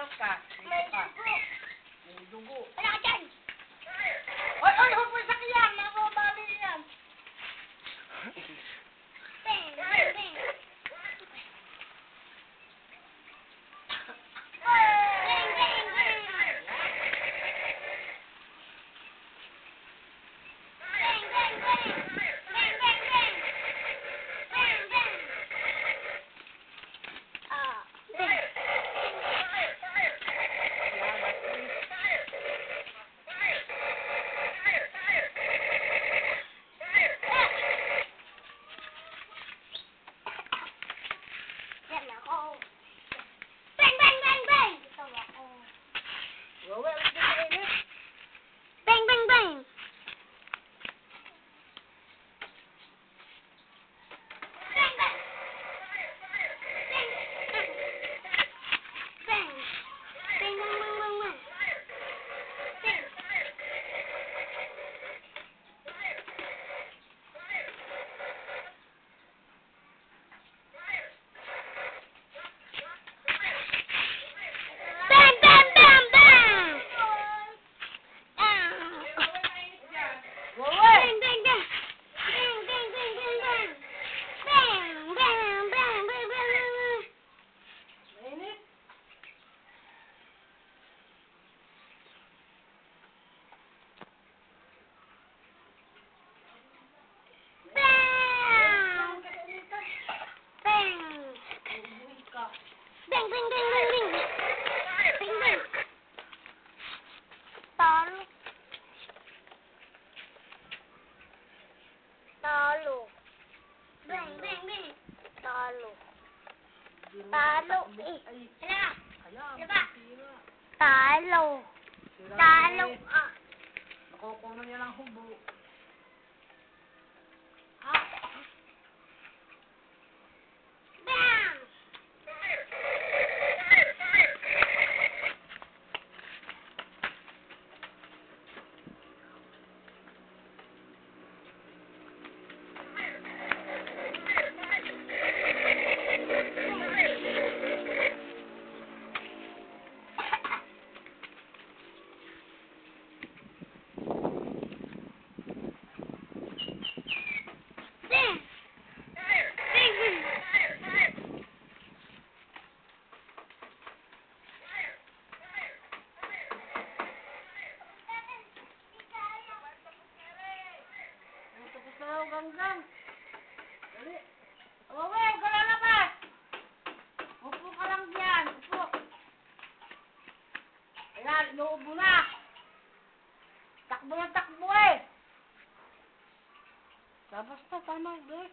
Bukas ka. May Dito ka. dugo. May dugo. Wala ka dyan. Oy, oy, huwag mo sakyan. Nakabali yan. Bang, bang, bang. Bang, bang, bang. Bang, bang, bang. Bang, bang, bang. Bang, bang. Ah, bang. Yan ako. Bang, bang, bang, bang. Ito ako. Wawe, ulit na mainit. Bang, bang, bang. Bang, bang. Bang. Bang. Bang, bang, bang, bang, bang. Bang. Bang, bang, bang, bang. Ah. Wawe. Bang, bang, bang. Bang, bang, bang, bang, bang. Bang, bang, bang, bang, bang, bang. Mainit. Bang. Bang. Ubuhin ka. Bang, bang, bang, bang, bang. Bang, bang. Talo. Talo. Bang, bang, bang. Talo. Talo. Eh. Ay, Hala. kaya, Diba? sira. Talo. Sira Talo. ulit. Ah. Nakukunan niya ng hubo. Bang. Bang. Bang, bang. Tapos na ako ganggang. Dali. Wawe, huwag ka lalabas. Upo ka lang dyan. Upo. Ayan, inuubo na. Takbo na takbo eh. Tapos na, tama. Dali,